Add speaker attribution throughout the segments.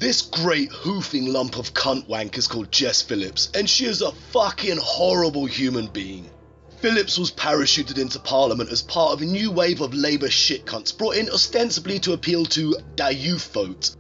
Speaker 1: This great hoofing lump of cunt wank is called Jess Phillips, and she is a fucking horrible human being. Phillips was parachuted into Parliament as part of a new wave of Labour shit cunts brought in ostensibly to appeal to the youth vote,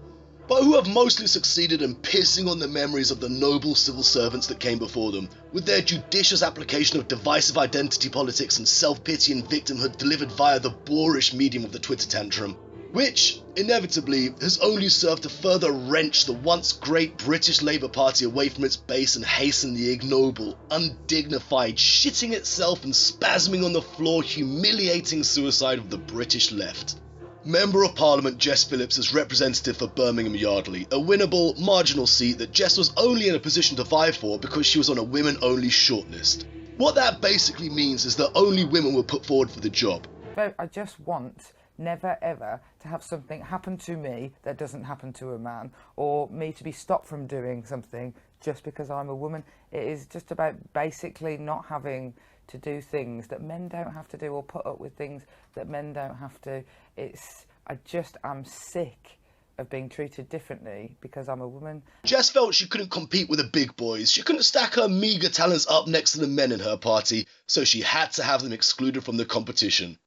Speaker 1: but who have mostly succeeded in pissing on the memories of the noble civil servants that came before them, with their judicious application of divisive identity politics and self-pity and victimhood delivered via the boorish medium of the Twitter tantrum, which, inevitably, has only served to further wrench the once great British Labour Party away from its base and hasten the ignoble, undignified, shitting itself and spasming on the floor, humiliating suicide of the British left. Member of Parliament Jess Phillips is representative for Birmingham Yardley, a winnable, marginal seat that Jess was only in a position to vie for because she was on a women-only shortlist. What that basically means is that only women were put forward for the job.
Speaker 2: I just want never ever to have something happen to me that doesn't happen to a man, or me to be stopped from doing something just because I'm a woman. It is just about basically not having to do things that men don't have to do, or put up with things that men don't have to. I just am sick of being treated differently because I'm a woman.
Speaker 1: Jess felt she couldn't compete with the big boys. She couldn't stack her meagre talents up next to the men in her party, so she had to have them excluded from the competition.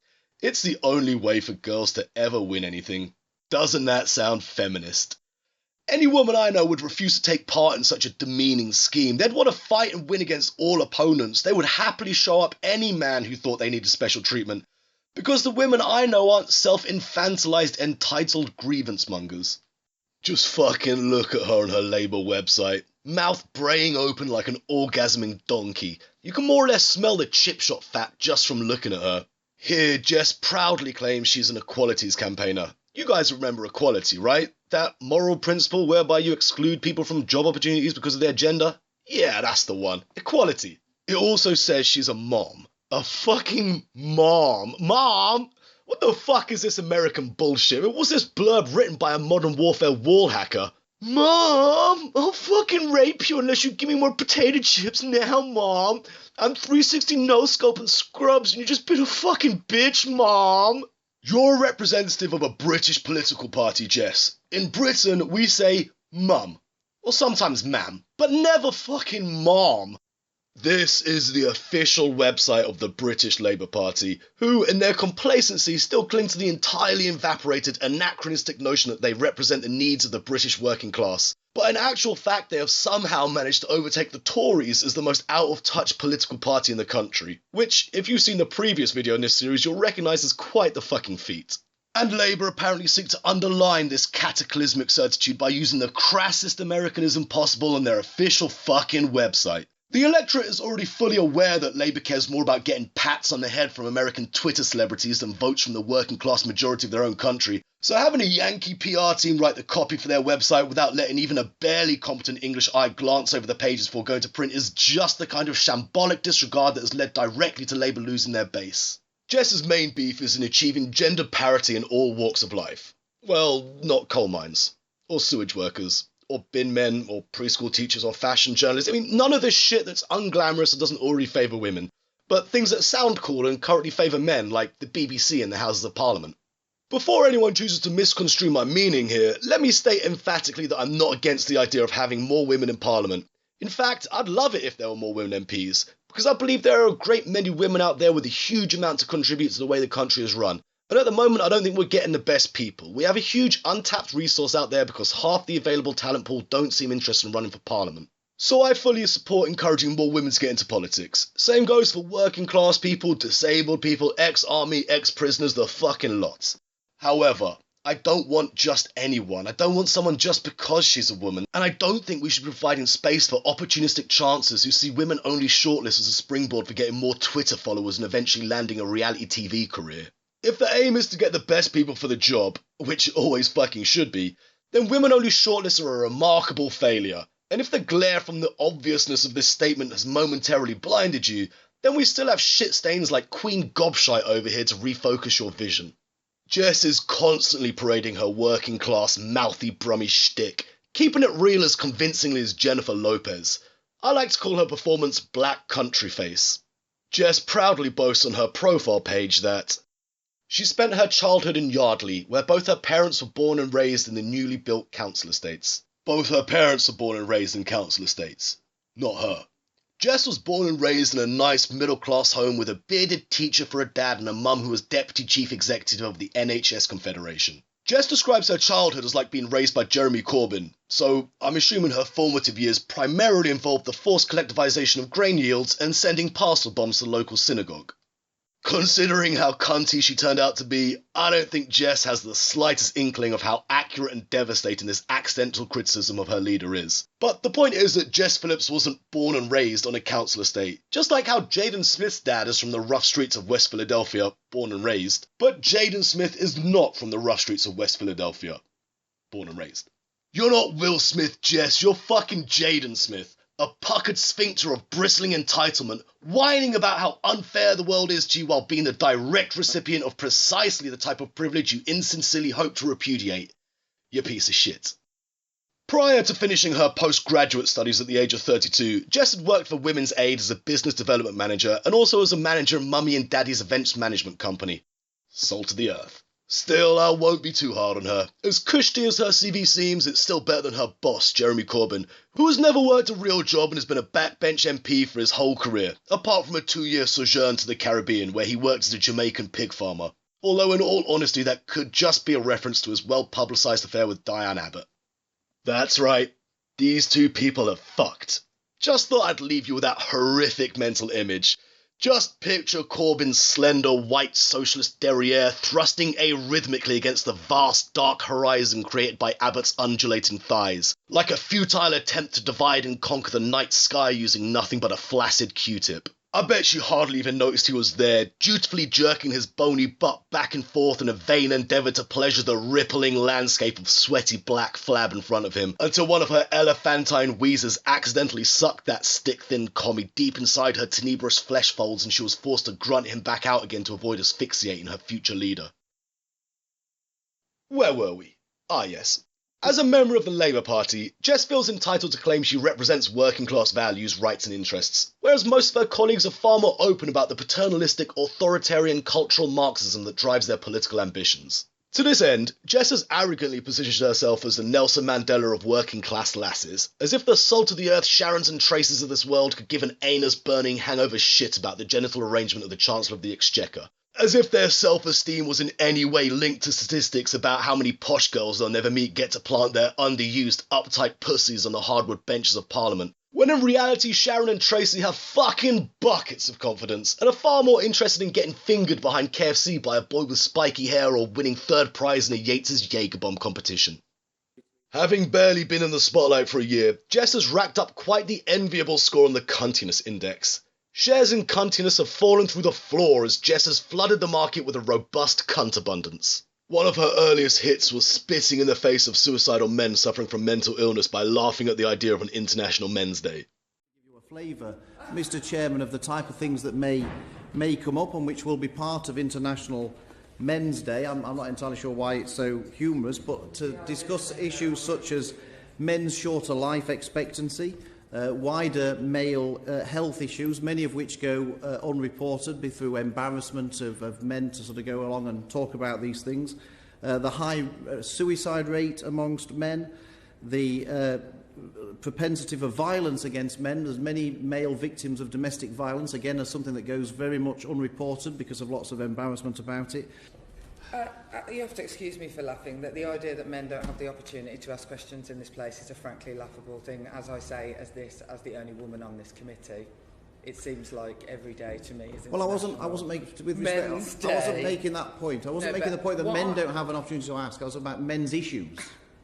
Speaker 1: It's the only way for girls to ever win anything. Doesn't that sound feminist? Any woman I know would refuse to take part in such a demeaning scheme. They'd want to fight and win against all opponents. They would happily show up any man who thought they needed special treatment. Because the women I know aren't self-infantilized, entitled grievance mongers. Just fucking look at her on her Labour website. Mouth braying open like an orgasming donkey. You can more or less smell the chip shot fat just from looking at her. Here, Jess proudly claims she's an equalities campaigner. You guys remember equality, right? That moral principle whereby you exclude people from job opportunities because of their gender? Yeah, that's the one. Equality. It also says she's a mom. A fucking mom. Mom? What the fuck is this American bullshit? Was this blurb written by a modern warfare wall hacker? Mom, I'll fucking rape you unless you give me more potato chips now, Mom. I'm 360 no-scope and scrubs and you've just been a fucking bitch, Mom. You're a representative of a British political party, Jess. In Britain, we say mum. Or sometimes ma'am. But never fucking mom. This is the official website of the British Labour Party, who, in their complacency, still cling to the entirely evaporated, anachronistic notion that they represent the needs of the British working class. But in actual fact, they have somehow managed to overtake the Tories as the most out-of-touch political party in the country, which, if you've seen the previous video in this series, you'll recognise as quite the fucking feat. And Labour apparently seek to underline this cataclysmic certitude by using the crassest Americanism possible on their official fucking website. The electorate is already fully aware that Labour cares more about getting pats on the head from American Twitter celebrities than votes from the working class majority of their own country, so having a Yankee PR team write the copy for their website without letting even a barely competent English eye glance over the pages before going to print is just the kind of shambolic disregard that has led directly to Labour losing their base. Jess's main beef is in achieving gender parity in all walks of life. Well, not coal mines, or sewage workers, or bin men, or preschool teachers, or fashion journalists. I mean, none of this shit that's unglamorous and doesn't already favour women, but things that sound cool and currently favour men, like the BBC and the Houses of Parliament. Before anyone chooses to misconstrue my meaning here, let me state emphatically that I'm not against the idea of having more women in Parliament. In fact, I'd love it if there were more women MPs, because I believe there are a great many women out there with a huge amount to contribute to the way the country is run. But at the moment, I don't think we're getting the best people. We have a huge untapped resource out there because half the available talent pool don't seem interested in running for Parliament. So I fully support encouraging more women to get into politics. Same goes for working class people, disabled people, ex-army, ex-prisoners, the fucking lot. However, I don't want just anyone. I don't want someone just because she's a woman. And I don't think we should be providing space for opportunistic chancers who see women-only shortlists as a springboard for getting more Twitter followers and eventually landing a reality TV career. If the aim is to get the best people for the job, which it always fucking should be, then women-only shortlists are a remarkable failure. And if the glare from the obviousness of this statement has momentarily blinded you, then we still have shit stains like Queen Gobshite over here to refocus your vision. Jess is constantly parading her working class mouthy brummie shtick, keeping it real as convincingly as Jennifer Lopez. I like to call her performance black country face. Jess proudly boasts on her profile page that she spent her childhood in Yardley, where both her parents were born and raised in the newly built council estates. Both her parents were born and raised in council estates. Not her. Jess was born and raised in a nice middle-class home with a bearded teacher for a dad and a mum who was deputy chief executive of the NHS Confederation. Jess describes her childhood as like being raised by Jeremy Corbyn, so I'm assuming her formative years primarily involved the forced collectivisation of grain yields and sending parcel bombs to the local synagogue. Considering how cunty she turned out to be, I don't think Jess has the slightest inkling of how accurate and devastating this accidental criticism of her leader is. But the point is that Jess Phillips wasn't born and raised on a council estate, just like how Jaden Smith's dad is from the rough streets of West Philadelphia, born and raised. But Jaden Smith is not from the rough streets of West Philadelphia, born and raised. You're not Will Smith, Jess, you're fucking Jaden Smith. A puckered sphincter of bristling entitlement, whining about how unfair the world is to you while being the direct recipient of precisely the type of privilege you insincerely hope to repudiate. You piece of shit. Prior to finishing her postgraduate studies at the age of 32, Jess had worked for Women's Aid as a business development manager and also as a manager of Mummy and Daddy's events management company. Salt of the earth. Still, I won't be too hard on her. As cushy as her CV seems, it's still better than her boss, Jeremy Corbyn, who has never worked a real job and has been a backbench MP for his whole career, apart from a 2-year sojourn to the Caribbean where he worked as a Jamaican pig farmer. Although in all honesty that could just be a reference to his well-publicised affair with Diane Abbott. That's right, these two people are fucked. Just thought I'd leave you with that horrific mental image. Just picture Corbyn's slender white socialist derriere thrusting arrhythmically against the vast dark horizon created by Abbott's undulating thighs, like a futile attempt to divide and conquer the night sky using nothing but a flaccid Q-tip. I bet she hardly even noticed he was there, dutifully jerking his bony butt back and forth in a vain endeavour to pleasure the rippling landscape of sweaty black flab in front of him, until one of her elephantine wheezers accidentally sucked that stick-thin commie deep inside her tenebrous flesh folds and she was forced to grunt him back out again to avoid asphyxiating her future leader. Where were we? Ah yes. As a member of the Labour Party, Jess feels entitled to claim she represents working-class values, rights and interests, whereas most of her colleagues are far more open about the paternalistic, authoritarian cultural Marxism that drives their political ambitions. To this end, Jess has arrogantly positioned herself as the Nelson Mandela of working-class lasses, as if the salt-of-the-earth Sharons and Traces of this world could give an anus-burning hangover shit about the genital arrangement of the Chancellor of the Exchequer. As if their self-esteem was in any way linked to statistics about how many posh girls they'll never meet get to plant their underused, uptight pussies on the hardwood benches of Parliament. When in reality, Sharon and Tracy have fucking buckets of confidence and are far more interested in getting fingered behind KFC by a boy with spiky hair or winning third prize in a Yates's Jagerbomb competition. Having barely been in the spotlight for a year, Jess has racked up quite the enviable score on the cuntiness index. Shares in cuntiness have fallen through the floor as Jess has flooded the market with a robust cunt abundance. One of her earliest hits was spitting in the face of suicidal men suffering from mental illness by laughing at the idea of an International Men's Day.
Speaker 3: Give you a flavour, Mr. Chairman, of the type of things that may come up and which will be part of International Men's Day. I'm not entirely sure why it's so humorous, but to discuss issues such as men's shorter life expectancy, wider male health issues, many of which go unreported through embarrassment of men to sort of go along and talk about these things, the high suicide rate amongst men, the propensity for violence against men. There's many male victims of domestic violence, again, as something that goes very much unreported because of lots of embarrassment about it.
Speaker 2: You have to excuse me for laughing, that the idea that men don't have the opportunity to ask questions in this place is a frankly laughable thing. As I say, as the only woman on this committee, it seems like every day to me is.
Speaker 3: Well, I wasn't making, with respect, I wasn't making that point. I wasn't making the point that men don't have an opportunity to ask. I was about men's issues.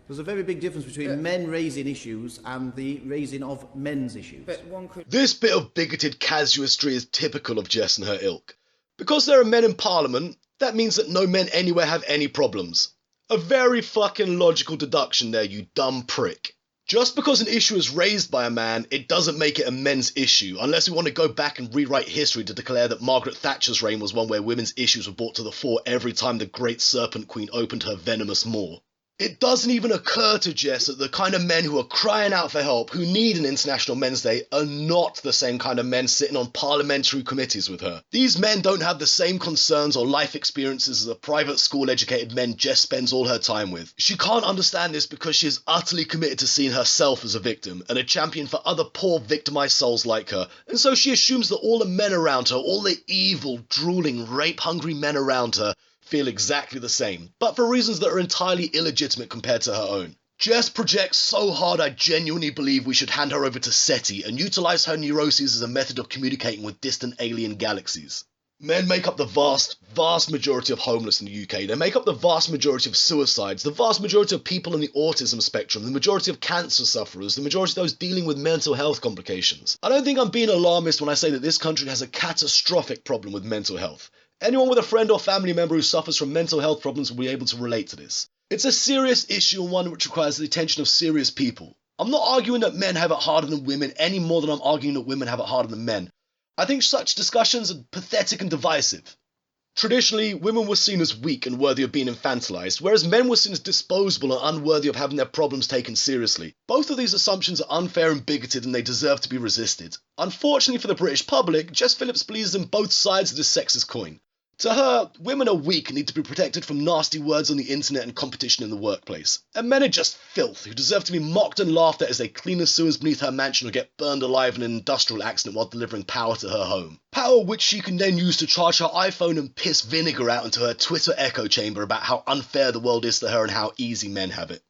Speaker 3: There's a very big difference between men raising issues and the raising of men's issues.
Speaker 2: But one could...
Speaker 1: This bit of bigoted casuistry is typical of Jess and her ilk. Because there are men in Parliament, that means that no men anywhere have any problems. A very fucking logical deduction there, you dumb prick. Just because an issue is raised by a man, it doesn't make it a men's issue, unless we want to go back and rewrite history to declare that Margaret Thatcher's reign was one where women's issues were brought to the fore every time the great serpent queen opened her venomous maw. It doesn't even occur to Jess that the kind of men who are crying out for help, who need an International Men's Day, are not the same kind of men sitting on parliamentary committees with her. These men don't have the same concerns or life experiences as the private school-educated men Jess spends all her time with. She can't understand this because she is utterly committed to seeing herself as a victim and a champion for other poor victimised souls like her, and so she assumes that all the men around her, all the evil, drooling, rape-hungry men around her, feel exactly the same, but for reasons that are entirely illegitimate compared to her own. Jess projects so hard I genuinely believe we should hand her over to SETI and utilise her neuroses as a method of communicating with distant alien galaxies. Men make up the vast, vast majority of homeless in the UK. They make up the vast majority of suicides, the vast majority of people on the autism spectrum, the majority of cancer sufferers, the majority of those dealing with mental health complications. I don't think I'm being alarmist when I say that this country has a catastrophic problem with mental health. Anyone with a friend or family member who suffers from mental health problems will be able to relate to this. It's a serious issue and one which requires the attention of serious people. I'm not arguing that men have it harder than women any more than I'm arguing that women have it harder than men. I think such discussions are pathetic and divisive. Traditionally, women were seen as weak and worthy of being infantilized, whereas men were seen as disposable and unworthy of having their problems taken seriously. Both of these assumptions are unfair and bigoted and they deserve to be resisted. Unfortunately for the British public, Jess Phillips believes in both sides of this sexist coin. To her, women are weak and need to be protected from nasty words on the internet and competition in the workplace. And men are just filth, who deserve to be mocked and laughed at as they clean the sewers beneath her mansion or get burned alive in an industrial accident while delivering power to her home. Power which she can then use to charge her iPhone and piss vinegar out into her Twitter echo chamber about how unfair the world is to her and how easy men have it.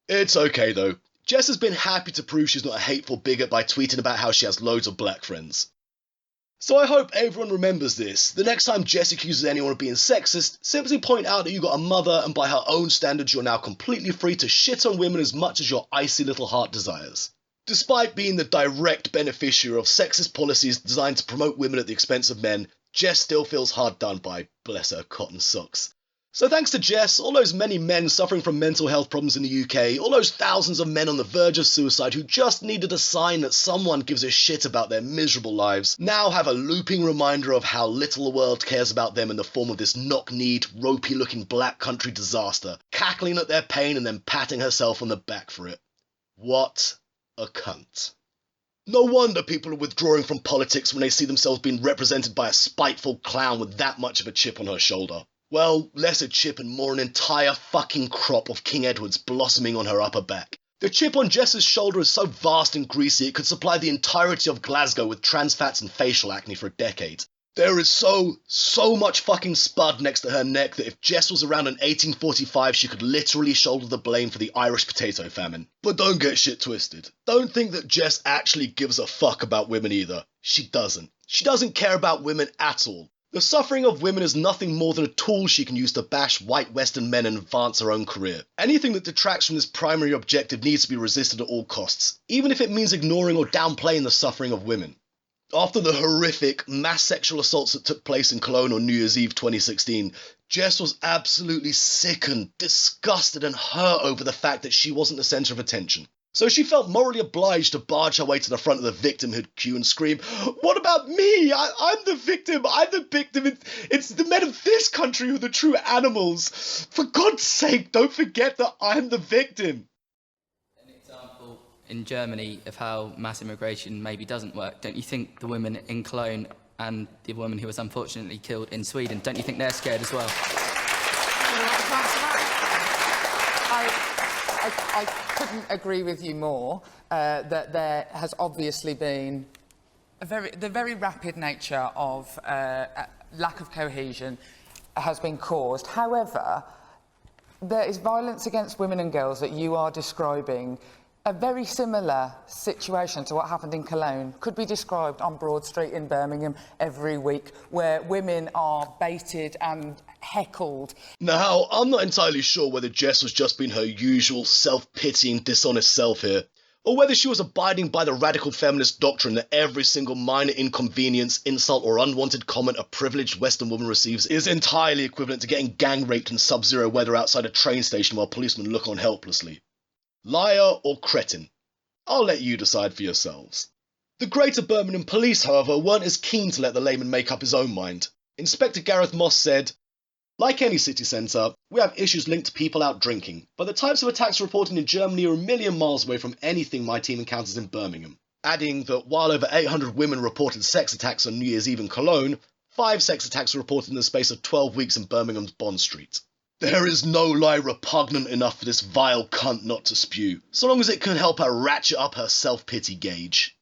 Speaker 1: It's okay though. Jess has been happy to prove she's not a hateful bigot by tweeting about how she has loads of black friends. So I hope everyone remembers this. The next time Jess accuses anyone of being sexist, simply point out that you got a mother and by her own standards you're now completely free to shit on women as much as your icy little heart desires. Despite being the direct beneficiary of sexist policies designed to promote women at the expense of men, Jess still feels hard done by, bless her cotton socks. So thanks to Jess, all those many men suffering from mental health problems in the UK, all those thousands of men on the verge of suicide who just needed a sign that someone gives a shit about their miserable lives, now have a looping reminder of how little the world cares about them in the form of this knock-kneed, ropey-looking black country disaster, cackling at their pain and then patting herself on the back for it. What a cunt. No wonder people are withdrawing from politics when they see themselves being represented by a spiteful clown with that much of a chip on her shoulder. Well, less a chip and more an entire fucking crop of King Edwards blossoming on her upper back. The chip on Jess's shoulder is so vast and greasy it could supply the entirety of Glasgow with trans fats and facial acne for a decade. There is so much fucking spud next to her neck that if Jess was around in 1845 she could literally shoulder the blame for the Irish potato famine. But don't get shit twisted. Don't think that Jess actually gives a fuck about women either. She doesn't. She doesn't care about women at all. The suffering of women is nothing more than a tool she can use to bash white Western men and advance her own career. Anything that detracts from this primary objective needs to be resisted at all costs, even if it means ignoring or downplaying the suffering of women. After the horrific mass sexual assaults that took place in Cologne on New Year's Eve 2016, Jess was absolutely sickened, disgusted and hurt over the fact that she wasn't the centre of attention. So she felt morally obliged to barge her way to the front of the victimhood queue and scream, "What about me? I'm the victim. I'm the victim. It's the men of this country who are the true animals. For God's sake, don't forget that I'm the victim."
Speaker 4: An example in Germany of how mass immigration maybe doesn't work. Don't you think the women in Cologne and the woman who was unfortunately killed in Sweden, don't you think they're scared as well?
Speaker 2: I couldn't agree with you more that there has obviously been the very rapid nature of lack of cohesion has been caused. However, there is violence against women and girls that you are describing. A very similar situation to what happened in Cologne could be described on Broad Street in Birmingham every week, where women are baited and heckled.
Speaker 1: Now, I'm not entirely sure whether Jess was just being her usual self-pitying, dishonest self here, or whether she was abiding by the radical feminist doctrine that every single minor inconvenience, insult or unwanted comment a privileged Western woman receives is entirely equivalent to getting gang raped in sub-zero weather outside a train station while policemen look on helplessly. Liar or cretin? I'll let you decide for yourselves. The Greater Birmingham Police, however, weren't as keen to let the layman make up his own mind. Inspector Gareth Moss said, Like any city centre, we have issues linked to people out drinking, but the types of attacks reported in Germany are a million miles away from anything my team encounters in Birmingham. Adding that while over 800 women reported sex attacks on New Year's Eve in Cologne, 5 sex attacks were reported in the space of 12 weeks in Birmingham's Bond Street. There is no lie repugnant enough for this vile cunt not to spew, so long as it can help her ratchet up her self-pity gauge.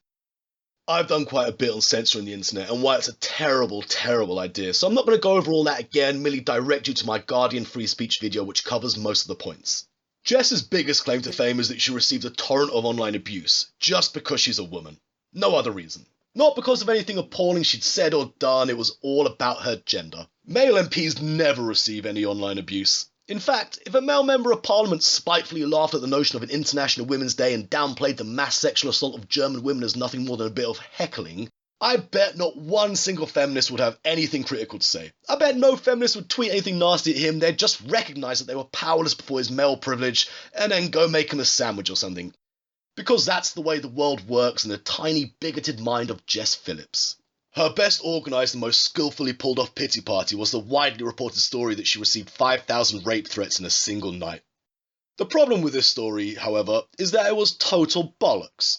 Speaker 1: I've done quite a bit on censoring the internet and why it's a terrible, terrible idea, so I'm not going to go over all that again, merely direct you to my Guardian free speech video which covers most of the points. Jess's biggest claim to fame is that she received a torrent of online abuse, just because she's a woman. No other reason. Not because of anything appalling she'd said or done, it was all about her gender. Male MPs never receive any online abuse. In fact, if a male member of parliament spitefully laughed at the notion of an International Women's Day and downplayed the mass sexual assault of German women as nothing more than a bit of heckling, I bet not one single feminist would have anything critical to say. I bet no feminist would tweet anything nasty at him, they'd just recognise that they were powerless before his male privilege and then go make him a sandwich or something. Because that's the way the world works in the tiny bigoted mind of Jess Phillips. Her best organised and most skillfully pulled off pity party was the widely reported story that she received 5,000 rape threats in a single night. The problem with this story, however, is that it was total bollocks.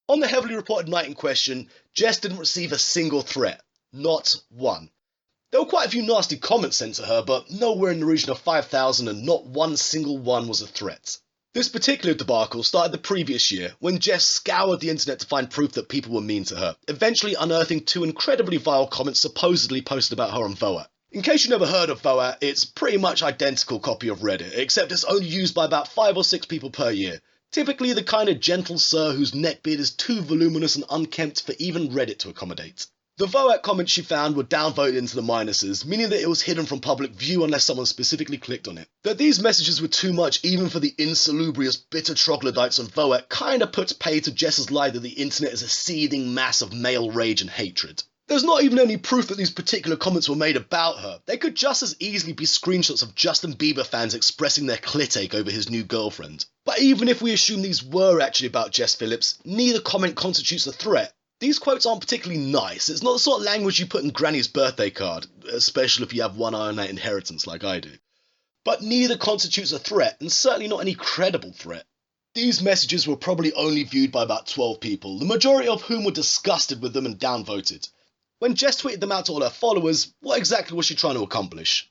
Speaker 1: On the heavily reported night in question, Jess didn't receive a single threat. Not one. There were quite a few nasty comments sent to her, but nowhere in the region of 5,000 and not one single one was a threat. This particular debacle started the previous year, when Jess scoured the internet to find proof that people were mean to her, eventually unearthing 2 incredibly vile comments supposedly posted about her on Voat. In case you never heard of Voat, it's pretty much identical copy of Reddit, except it's only used by about 5 or 6 people per year. Typically the kind of gentle sir whose neckbeard is too voluminous and unkempt for even Reddit to accommodate. The Voat comments she found were downvoted into the minuses, meaning that it was hidden from public view unless someone specifically clicked on it. That these messages were too much even for the insalubrious bitter troglodytes on Voat kinda puts pay to Jess's lie that the internet is a seething mass of male rage and hatred. There's not even any proof that these particular comments were made about her. They could just as easily be screenshots of Justin Bieber fans expressing their clitache over his new girlfriend. But even if we assume these were actually about Jess Phillips, neither comment constitutes a threat. These quotes aren't particularly nice. It's not the sort of language you put in Granny's birthday card, especially if you have one eye on that inheritance like I do. But neither constitutes a threat, and certainly not any credible threat. These messages were probably only viewed by about 12 people, the majority of whom were disgusted with them and downvoted. When Jess tweeted them out to all her followers, what exactly was she trying to accomplish?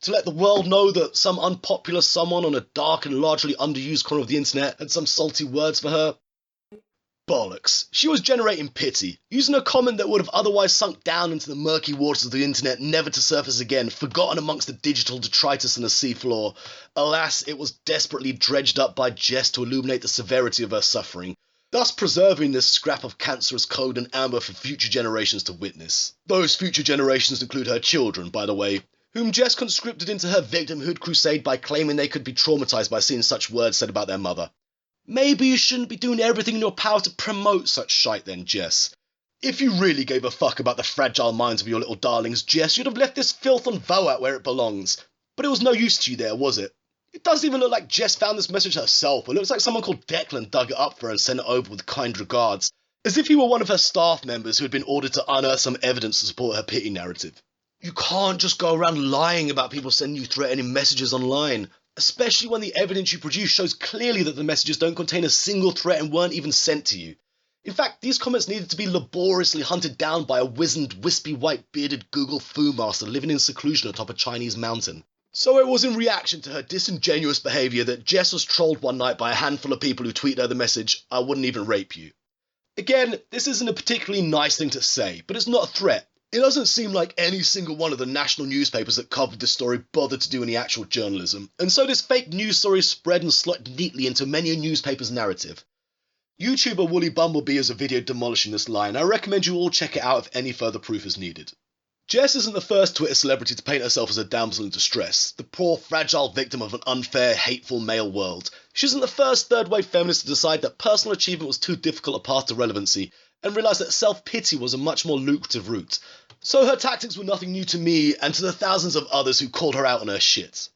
Speaker 1: To let the world know that some unpopular someone on a dark and largely underused corner of the internet had some salty words for her? Bollocks. She was generating pity, using a comment that would have otherwise sunk down into the murky waters of the internet never to surface again, forgotten amongst the digital detritus on the seafloor. Alas, it was desperately dredged up by Jess to illuminate the severity of her suffering, thus preserving this scrap of cancerous code and amber for future generations to witness. Those future generations include her children, by the way, whom Jess conscripted into her victimhood crusade by claiming they could be traumatised by seeing such words said about their mother. Maybe you shouldn't be doing everything in your power to promote such shite then, Jess. If you really gave a fuck about the fragile minds of your little darlings, Jess, you'd have left this filth on Voat where it belongs. But it was no use to you there, was it? It doesn't even look like Jess found this message herself. It looks like someone called Declan dug it up for her and sent it over with kind regards, as if he were one of her staff members who had been ordered to unearth some evidence to support her pity narrative. You can't just go around lying about people sending you threatening messages online, especially when the evidence you produce shows clearly that the messages don't contain a single threat and weren't even sent to you. In fact, these comments needed to be laboriously hunted down by a wizened, wispy, white-bearded Google Foo master living in seclusion atop a Chinese mountain. So it was in reaction to her disingenuous behaviour that Jess was trolled one night by a handful of people who tweeted her the message, "I wouldn't even rape you." Again, this isn't a particularly nice thing to say, but it's not a threat. It doesn't seem like any single one of the national newspapers that covered this story bothered to do any actual journalism, and so this fake news story spread and slotted neatly into many a newspaper's narrative. YouTuber Woolly Bumblebee has a video demolishing this lie, and I recommend you all check it out if any further proof is needed. Jess isn't the first Twitter celebrity to paint herself as a damsel in distress, the poor, fragile victim of an unfair, hateful male world. She isn't the first third-wave feminist to decide that personal achievement was too difficult a path to relevancy, and realised that self-pity was a much more lucrative route. So her tactics were nothing new to me and to the thousands of others who called her out on her shit.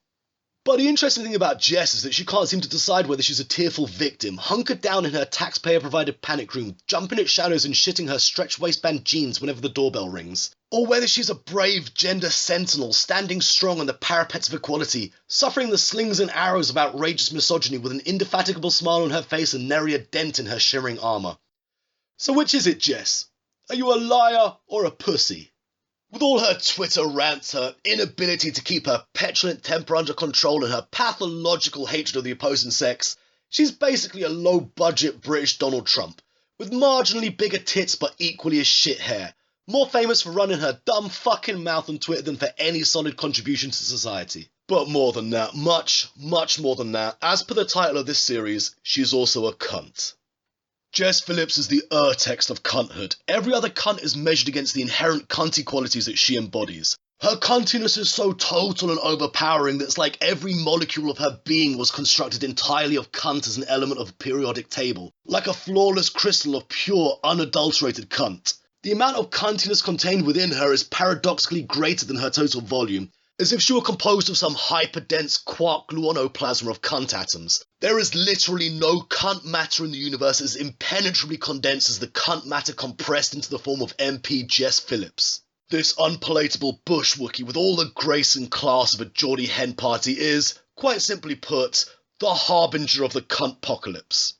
Speaker 1: But the interesting thing about Jess is that she can't seem to decide whether she's a tearful victim, hunkered down in her taxpayer-provided panic room, jumping at shadows and shitting her stretch waistband jeans whenever the doorbell rings, or whether she's a brave gender sentinel standing strong on the parapets of equality, suffering the slings and arrows of outrageous misogyny with an indefatigable smile on her face and nary a dent in her shimmering armour. So which is it, Jess? Are you a liar or a pussy? With all her Twitter rants, her inability to keep her petulant temper under control and her pathological hatred of the opposing sex, she's basically a low-budget British Donald Trump, with marginally bigger tits but equally as shit hair, more famous for running her dumb fucking mouth on Twitter than for any solid contribution to society. But more than that, much more than that, as per the title of this series, she's also a cunt. Jess Phillips is the text of cunthood. Every other cunt is measured against the inherent cunty qualities that she embodies. Her cuntiness is so total and overpowering that it's like every molecule of her being was constructed entirely of cunt as an element of a periodic table, like a flawless crystal of pure, unadulterated cunt. The amount of cuntiness contained within her is paradoxically greater than her total volume, as if she were composed of some hyperdense quark gluonoplasma of cunt atoms. There is literally no cunt matter in the universe as impenetrably condensed as the cunt matter compressed into the form of MP Jess Phillips. This unpalatable bush Wookie with all the grace and class of a Geordie hen party is, quite simply put, the harbinger of the cunt-pocalypse.